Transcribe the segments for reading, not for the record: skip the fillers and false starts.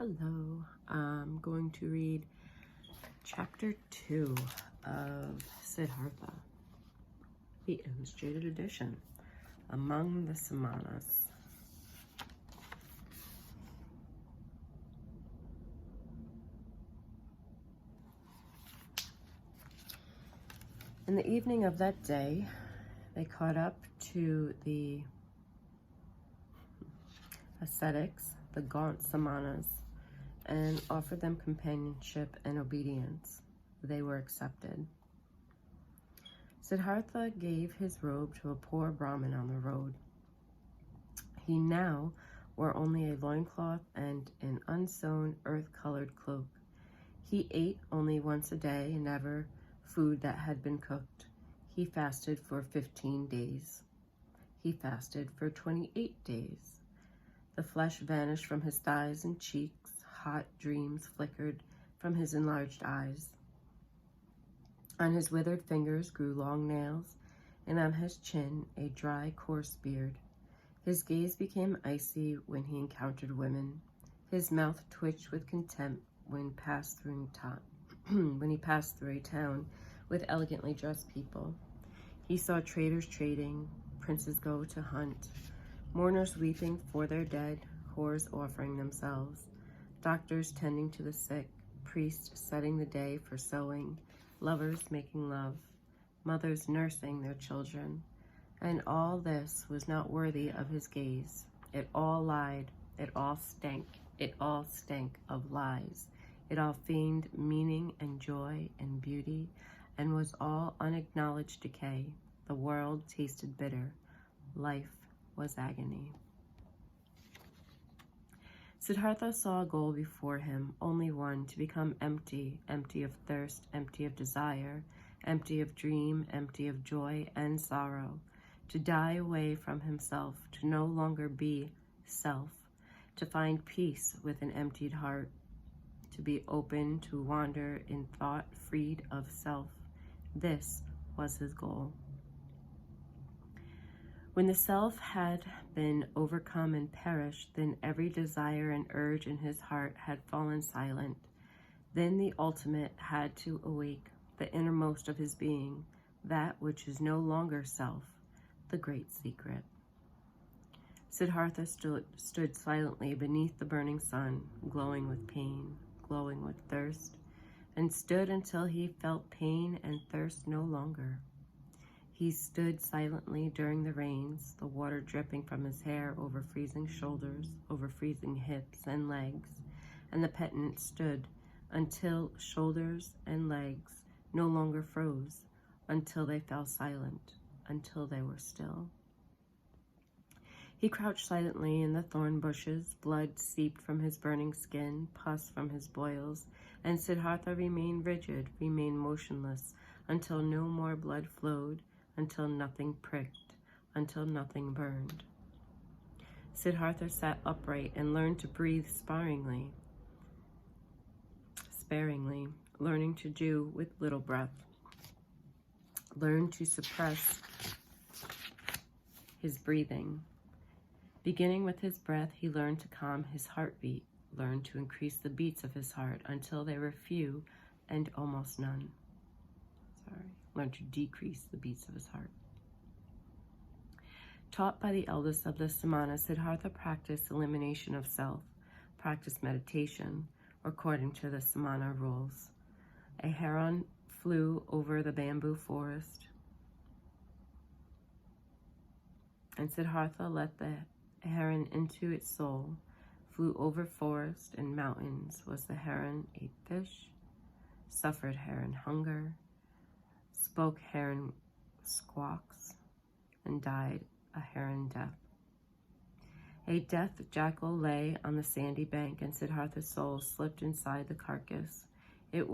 Hello, I'm going to read chapter 2 of Siddhartha, the illustrated edition, Among the Samanas. In the evening of that day, they caught up to the ascetics, the gaunt Samanas, and offered them companionship and obedience. They were accepted. Siddhartha gave his robe to a poor Brahmin on the road. He now wore only a loincloth and an unsewn earth-colored cloak. He ate only once a day and never food that had been cooked. He fasted for 15 days. He fasted for 28 days. The flesh vanished from his thighs and cheeks. Hot dreams flickered from his enlarged eyes. On his withered fingers grew long nails, and on his chin a dry, coarse beard. His gaze became icy when he encountered women. His mouth twitched with contempt when he passed through a town with elegantly dressed people. He saw traders trading, princes go to hunt, mourners weeping for their dead, whores offering themselves, doctors tending to the sick, priests setting the day for sowing, lovers making love, mothers nursing their children. And all this was not worthy of his gaze. It all lied, it all stank of lies. It all feigned meaning and joy and beauty, and was all unacknowledged decay. The world tasted bitter. Life was agony. Siddhartha saw a goal before him, only one, to become empty, empty of thirst, empty of desire, empty of dream, empty of joy and sorrow, to die away from himself, to no longer be self, to find peace with an emptied heart, to be open to wander in thought freed of self. This was his goal. When the self had been overcome and perished, then every desire and urge in his heart had fallen silent. Then the ultimate had to awake, the innermost of his being, that which is no longer self, the great secret. Siddhartha stood silently beneath the burning sun, glowing with pain, glowing with thirst, and stood until he felt pain and thirst no longer. He stood silently during the rains, the water dripping from his hair over freezing shoulders, over freezing hips and legs, and the penitent stood until shoulders and legs no longer froze, until they fell silent, until they were still. He crouched silently in the thorn bushes, blood seeped from his burning skin, pus from his boils, and Siddhartha remained rigid, remained motionless, until no more blood flowed, until nothing pricked, until nothing burned. Siddhartha sat upright and learned to breathe sparingly, learning to do with little breath, learned to suppress his breathing. Beginning with his breath, he learned to calm his heartbeat, learned to increase the beats of his heart until they were few and almost none. Learned to decrease the beats of his heart. Taught by the eldest of the Samanas, Siddhartha practiced elimination of self, practiced meditation, according to the Samana rules. A heron flew over the bamboo forest, and Siddhartha let the heron into its soul, flew over forest and mountains. Was the heron ate fish, suffered heron hunger, spoke heron squawks, and died a heron death. A death jackal lay on the sandy bank, and Siddhartha's soul slipped inside the carcass. It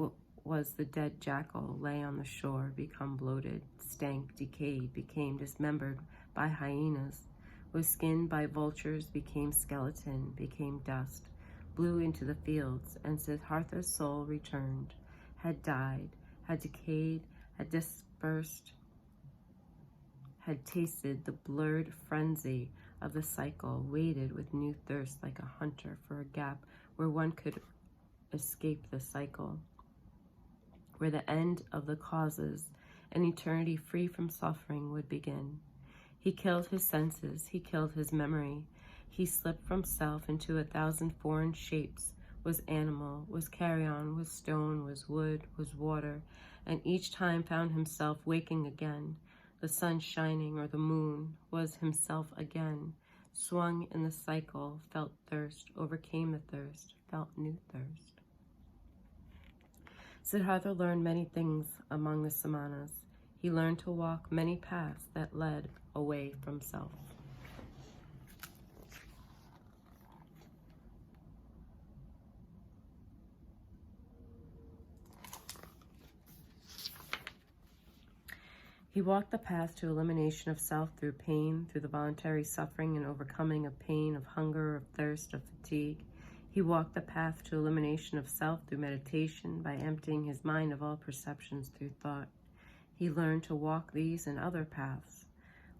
was the dead jackal lay on the shore, become bloated, stank, decayed, became dismembered by hyenas, was skinned by vultures, became skeleton, became dust, blew into the fields, and Siddhartha's soul returned, had died, had decayed, had dispersed, had tasted the blurred frenzy of the cycle, waited with new thirst like a hunter for a gap where one could escape the cycle, where the end of the causes, an eternity free from suffering, would begin. He killed his senses, he killed his memory. He slipped from self into 1,000 foreign shapes, was animal, was carrion, was stone, was wood, was water, and each time found himself waking again. The sun shining or the moon was himself again, swung in the cycle, felt thirst, overcame the thirst, felt new thirst. Siddhartha learned many things among the Samanas. He learned to walk many paths that led away from self. He walked the path to elimination of self through pain, through the voluntary suffering and overcoming of pain, of hunger, of thirst, of fatigue. He walked the path to elimination of self through meditation, by emptying his mind of all perceptions through thought. He learned to walk these and other paths,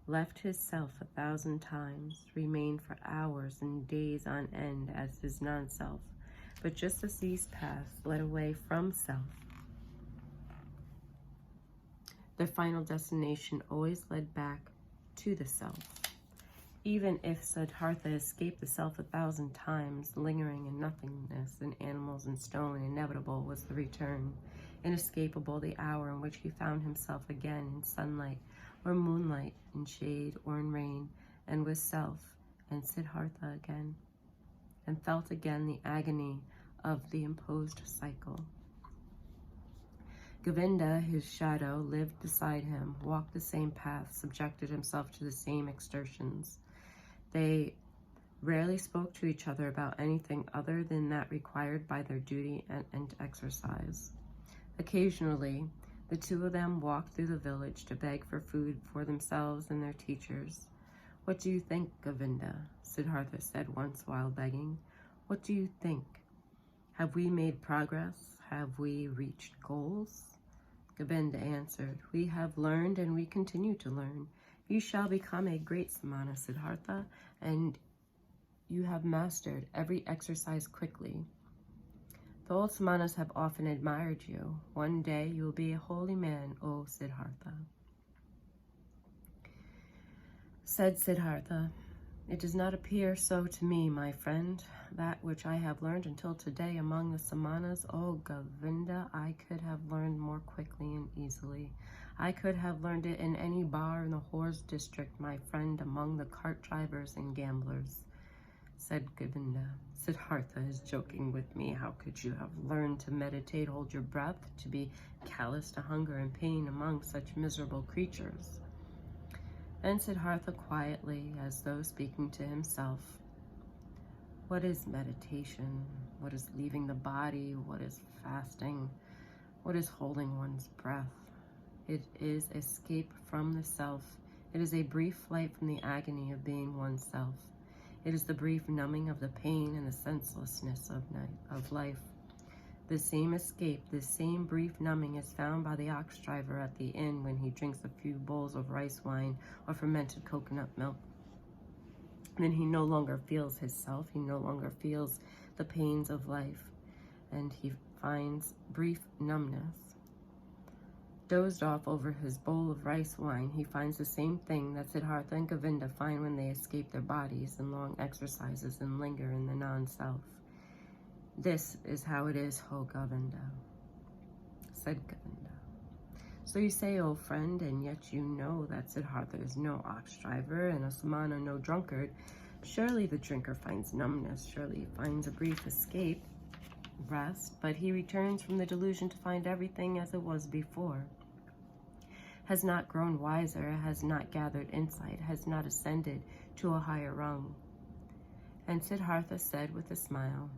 left his self 1,000 times, remained for hours and days on end as his non-self. But just as these paths led away from self, their final destination always led back to the self. Even if Siddhartha escaped the self 1,000 times, lingering in nothingness, in animals and stone, inevitable was the return, inescapable the hour in which he found himself again in sunlight or moonlight, in shade or in rain, and with self and Siddhartha again, and felt again the agony of the imposed cycle. Govinda, his shadow, lived beside him, walked the same path, subjected himself to the same exertions. They rarely spoke to each other about anything other than that required by their duty and exercise. Occasionally, the two of them walked through the village to beg for food for themselves and their teachers. "What do you think, Govinda?" Siddhartha said once while begging. "What do you think? Have we made progress? Have we reached goals?" Govinda answered, "We have learned and we continue to learn. You shall become a great Samana, Siddhartha, and you have mastered every exercise quickly. The old Samanas have often admired you. One day you will be a holy man, O Siddhartha." Said Siddhartha, "It does not appear so to me, my friend. That which I have learned until today among the Samanas, O Govinda, I could have learned more quickly and easily. I could have learned it in any bar in the Horse district, my friend, among the cart drivers and gamblers." Said Govinda, "Siddhartha is joking with me. How could you have learned to meditate, hold your breath, to be callous to hunger and pain among such miserable creatures?" And Siddhartha quietly, as though speaking to himself, "What is meditation? What is leaving the body? What is fasting? What is holding one's breath? It is escape from the self. It is a brief flight from the agony of being oneself. It is the brief numbing of the pain and the senselessness of life. The same escape, this same brief numbing is found by the ox driver at the inn when he drinks a few bowls of rice wine or fermented coconut milk. Then he no longer feels his self, he no longer feels the pains of life, and he finds brief numbness. Dozed off over his bowl of rice wine, he finds the same thing that Siddhartha and Govinda find when they escape their bodies in long exercises and linger in the non-self. This is how it is, O Govinda," said Govinda. "So you say, O friend, and yet you know that Siddhartha is no ox driver and a Samana no drunkard. Surely the drinker finds numbness, surely he finds a brief escape, rest, but he returns from the delusion to find everything as it was before. Has not grown wiser, has not gathered insight, has not ascended to a higher rung." And Siddhartha said with a smile,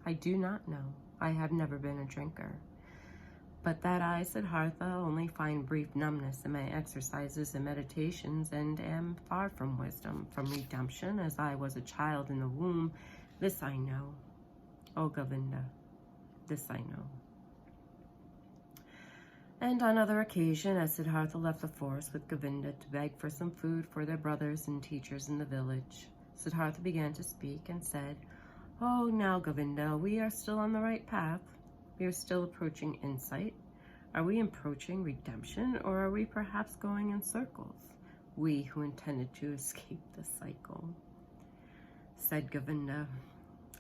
"I do not know. I have never been a drinker. But that I, Siddhartha, only find brief numbness in my exercises and meditations and am far from wisdom, from redemption, as I was a child in the womb, this I know. O Govinda, this I know." And on other occasion, as Siddhartha left the forest with Govinda to beg for some food for their brothers and teachers in the village, Siddhartha began to speak and said, "Oh, now, Govinda, we are still on the right path. We are still approaching insight. Are we approaching redemption, or are we perhaps going in circles? We who intended to escape the cycle." Said Govinda,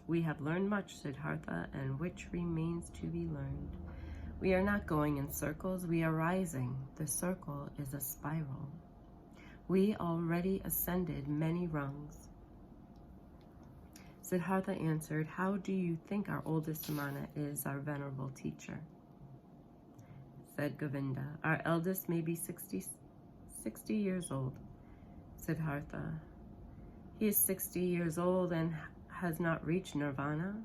"We have learned much, Siddhartha, and which remains to be learned. We are not going in circles, we are rising. The circle is a spiral. We already ascended many rungs." Siddhartha answered, "How do you think our oldest Samana is our venerable teacher?" Said Govinda, "Our eldest may be 60 years old." Siddhartha, "He is 60 years old and has not reached nirvana.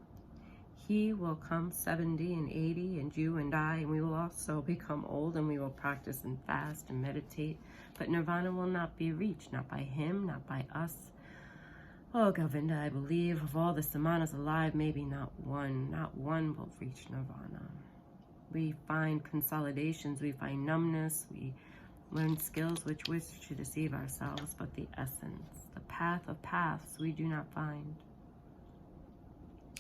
He will come 70 and 80, and you and I, and we will also become old, and we will practice and fast and meditate. But nirvana will not be reached, not by him, not by us. Oh, Govinda, I believe of all the Samanas alive, maybe not one will reach nirvana. We find consolidations, we find numbness, we learn skills which wish to deceive ourselves, but the essence, the path of paths, we do not find."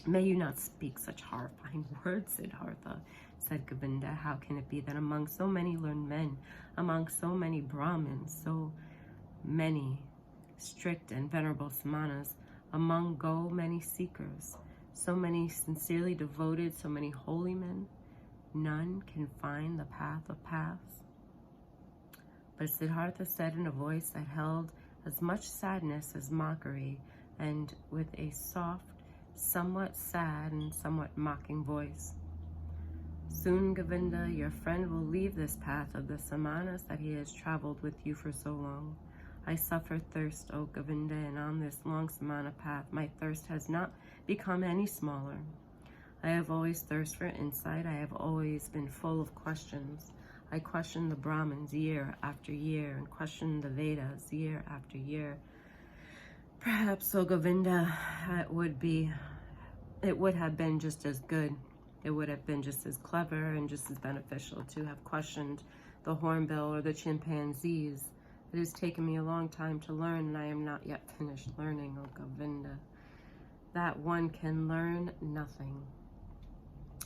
"May you not speak such horrifying words, Siddhartha," said Govinda. "How can it be that among so many learned men, among so many Brahmins, so many strict and venerable Samanas, among many seekers, so many sincerely devoted, so many holy men, none can find the path of paths?" But Siddhartha said in a voice that held as much sadness as mockery, and with a soft, somewhat sad and somewhat mocking voice, "Soon, Govinda, your friend will leave this path of the Samanas that he has traveled with you for so long. I suffer thirst, O Govinda, and on this long Samana path my thirst has not become any smaller. I have always thirst for insight. I have always been full of questions. I question the Brahmins year after year and question the Vedas year after year. Perhaps, O Govinda, it would have been just as good. It would have been just as clever and just as beneficial to have questioned the hornbill or the chimpanzees. It has taken me a long time to learn, and I am not yet finished learning, O Govinda. That one can learn nothing.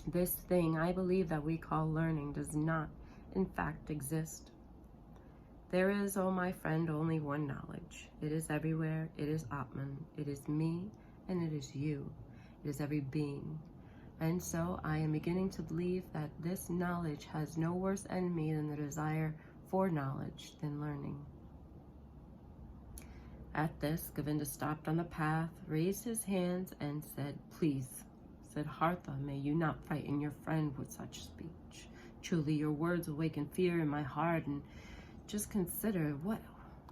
This thing I believe that we call learning does not, in fact, exist. There is, O my friend, only one knowledge. It is everywhere. It is Atman. It is me, and it is you. It is every being. And so I am beginning to believe that this knowledge has no worse enemy than the desire for knowledge than learning." At this, Govinda stopped on the path, raised his hands, and said, "Please, Siddhartha, may you not frighten your friend with such speech. Truly, your words awaken fear in my heart, and just consider what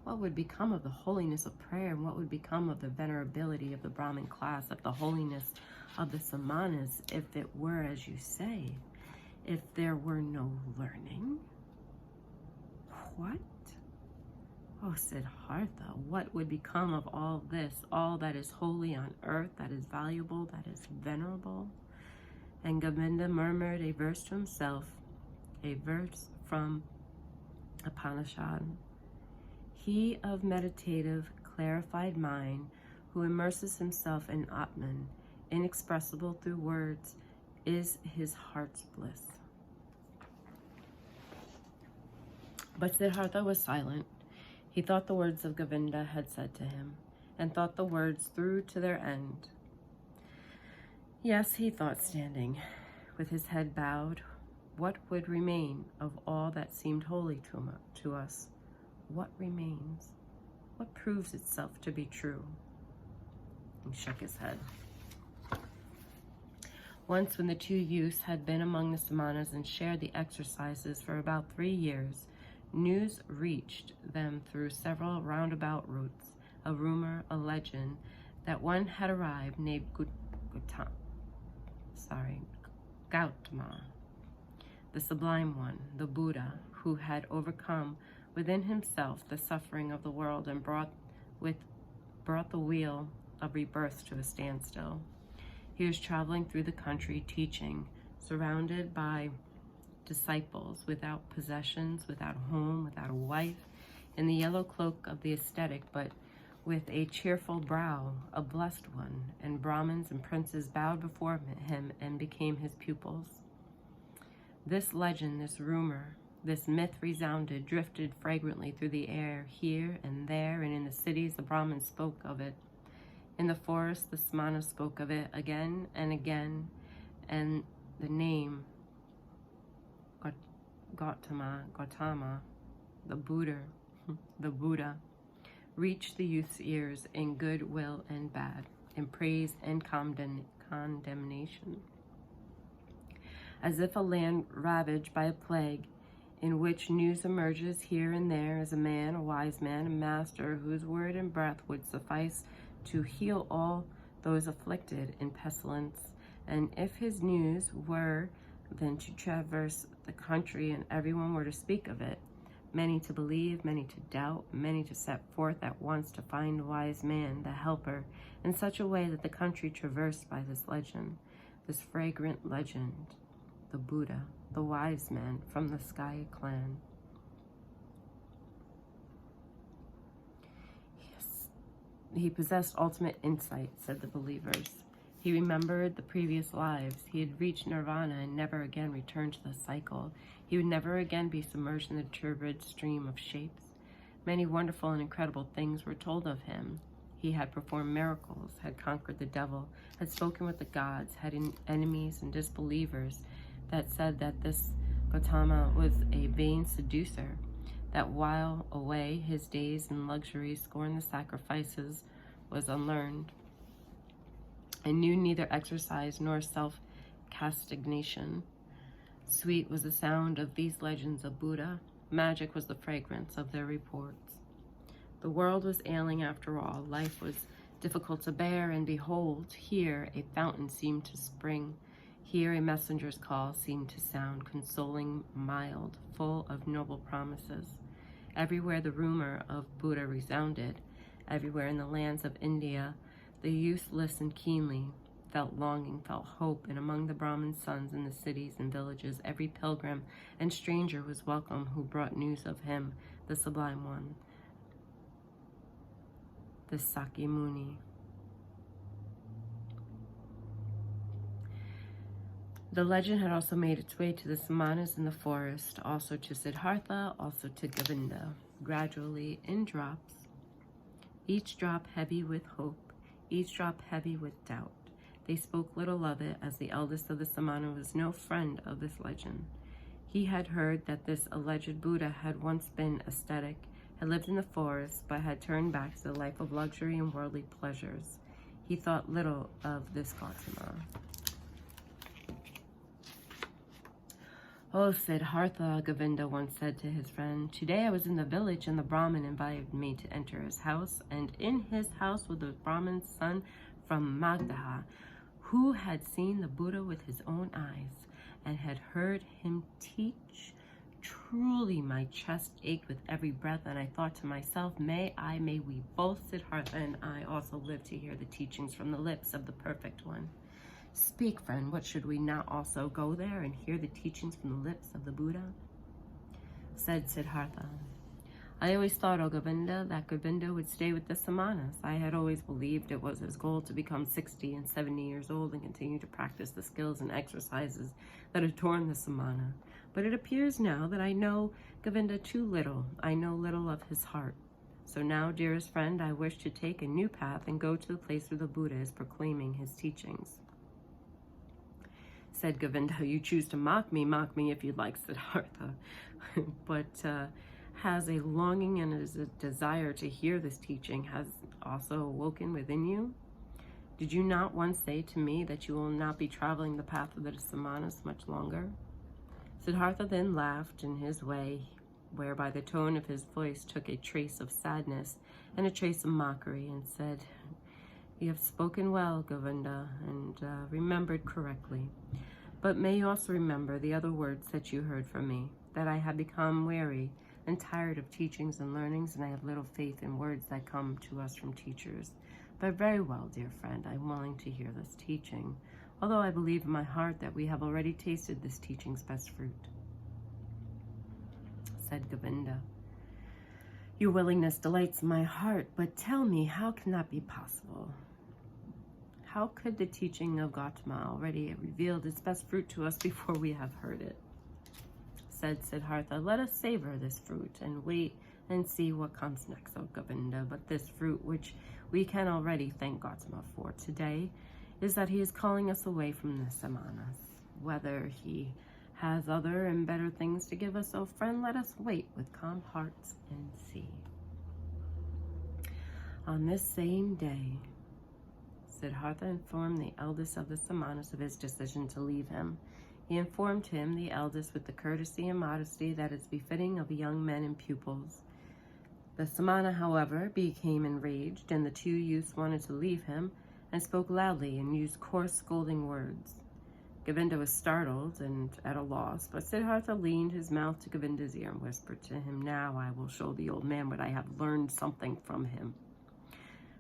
would become of the holiness of prayer, and what would become of the venerability of the Brahmin class, of the holiness of the Samanas, if it were as you say, if there were no learning." "What? Oh, Siddhartha, what would become of all this, all that is holy on earth, that is valuable, that is venerable?" And Govinda murmured a verse to himself, a verse from Upanishad. "He of meditative, clarified mind, who immerses himself in Atman, inexpressible through words, is his heart's bliss." But Siddhartha was silent. He thought the words of Govinda had said to him, and thought the words through to their end. Yes, he thought, standing with his head bowed, what would remain of all that seemed holy to us? What remains? What proves itself to be true? He shook his head. Once, when the two youths had been among the Samanas and shared the exercises for about 3 years, news reached them through several roundabout routes, a rumor, a legend, that one had arrived named Gautama, the Sublime One, the Buddha, who had overcome within himself the suffering of the world and brought the wheel of rebirth to a standstill. He was traveling through the country teaching, surrounded by disciples, without possessions, without a home, without a wife, in the yellow cloak of the ascetic, but with a cheerful brow, a blessed one, and Brahmins and princes bowed before him and became his pupils. This legend, this rumor, this myth resounded, drifted fragrantly through the air, here and there, and in the cities the Brahmins spoke of it. In the forest the Samanas spoke of it again and again, and the name Gautama, the Buddha, reached the youth's ears in good will and bad, in praise and condemnation. As if a land ravaged by a plague, in which news emerges here and there, as a man, a wise man, a master, whose word and breath would suffice to heal all those afflicted in pestilence, and if his news were then to traverse the country and everyone were to speak of it, many to believe, many to doubt, many to set forth at once to find a wise man, the helper, in such a way that the country traversed by this legend, this fragrant legend, the Buddha, the wise man from the Skaya clan. Yes. He possessed ultimate insight, said the believers. He remembered the previous lives. He had reached nirvana and never again returned to the cycle. He would never again be submerged in the turbid stream of shapes. Many wonderful and incredible things were told of him. He had performed miracles, had conquered the devil, had spoken with the gods, had enemies and disbelievers that said that this Gautama was a vain seducer, that while away his days in luxury, scorned the sacrifices, was unlearned, and knew neither exercise nor self-castigation. Sweet was the sound of these legends of Buddha. Magic was the fragrance of their reports. The world was ailing after all. Life was difficult to bear, and behold, here a fountain seemed to spring. Here a messenger's call seemed to sound, consoling, mild, full of noble promises. Everywhere the rumor of Buddha resounded. Everywhere in the lands of India, the youth listened keenly, felt longing, felt hope, and among the Brahmin sons in the cities and villages, every pilgrim and stranger was welcome who brought news of him, the Sublime One, the Sakyamuni. The legend had also made its way to the Samanas in the forest, also to Siddhartha, also to Govinda, gradually in drops, each drop heavy with hope, each drop heavy with doubt. They spoke little of it, as the eldest of the Samana was no friend of this legend. He had heard that this alleged Buddha had once been ascetic, had lived in the forest, but had turned back to the life of luxury and worldly pleasures. He thought little of this Gautama. "Oh, Siddhartha," Govinda once said to his friend, "today I was in the village and the Brahmin invited me to enter his house, and in his house was the Brahmin's son from Magdaha, who had seen the Buddha with his own eyes and had heard him teach. Truly my chest ached with every breath, and I thought to myself, may we both, Siddhartha and I, also live to hear the teachings from the lips of the Perfect One. Speak, friend, what should we not also go there and hear the teachings from the lips of the Buddha?" Said Siddhartha, "I always thought, O Govinda, that Govinda would stay with the Samanas. I had always believed it was his goal to become 60 and 70 years old and continue to practice the skills and exercises that adorn the Samana. But it appears now that I know Govinda too little. I know little of his heart. So now, dearest friend, I wish to take a new path and go to the place where the Buddha is proclaiming his teachings." Said Govinda, "You choose to mock me if you'd like, Siddhartha, but has a longing and a desire to hear this teaching has also awoken within you? Did you not once say to me that you will not be traveling the path of the Samanas much longer?" Siddhartha then laughed in his way, whereby the tone of his voice took a trace of sadness and a trace of mockery, and said, "You have spoken well, Govinda, and remembered correctly. But may you also remember the other words that you heard from me, that I have become weary and tired of teachings and learnings, and I have little faith in words that come to us from teachers. But very well, dear friend, I am willing to hear this teaching, although I believe in my heart that we have already tasted this teaching's best fruit." said Govinda. Your willingness delights my heart, but tell me, how can that be possible? How could the teaching of Gautama already have revealed its best fruit to us before we have heard it? Said Siddhartha, let us savor this fruit and wait and see what comes next, O Govinda. But this fruit, which we can already thank Gautama for today, is that he is calling us away from the Samanas. Whether he has other and better things to give us, O friend, let us wait with calm hearts and see. On this same day, Siddhartha informed the eldest of the Samanas of his decision to leave him. He informed him, the eldest, with the courtesy and modesty that is befitting of young men and pupils. The Samana, however, became enraged, and the two youths wanted to leave him, and spoke loudly and used coarse, scolding words. Govinda was startled and at a loss, but Siddhartha leaned his mouth to Govinda's ear and whispered to him, now I will show the old man what I have learned something from him.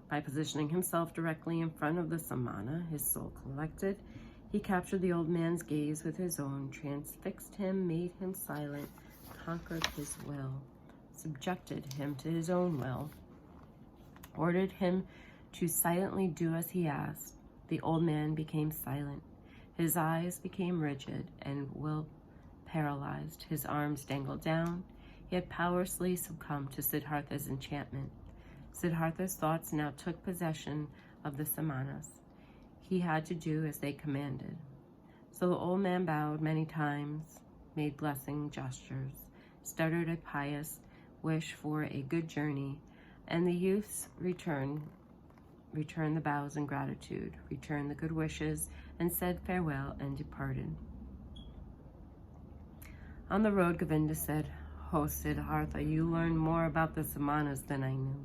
By positioning himself directly in front of the Samana, his soul collected, he captured the old man's gaze with his own, transfixed him, made him silent, conquered his will, subjected him to his own will, ordered him to silently do as he asked. The old man became silent. His eyes became rigid and will paralyzed. His arms dangled down. He had powerlessly succumbed to Siddhartha's enchantment. Siddhartha's thoughts now took possession of the Samanas. He had to do as they commanded. So the old man bowed many times, made blessing gestures, stuttered a pious wish for a good journey, and the youths returned the bows in gratitude, returned the good wishes, and said farewell and departed. On the road, Govinda said, "Oh, Siddhartha, you learned more about the Samanas than I knew.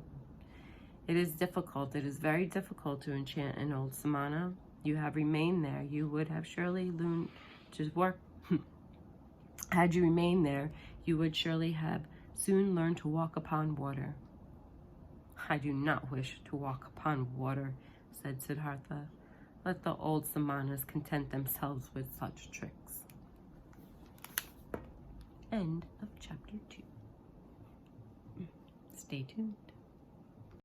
It is very difficult to enchant an old Samana. You have remained there, you would have surely learned to work. Had you remained there, you would surely have soon learned to walk upon water." "I do not wish to walk upon water," said Siddhartha. "Let the old Samanas content themselves with such tricks." End of chapter 2. Stay tuned.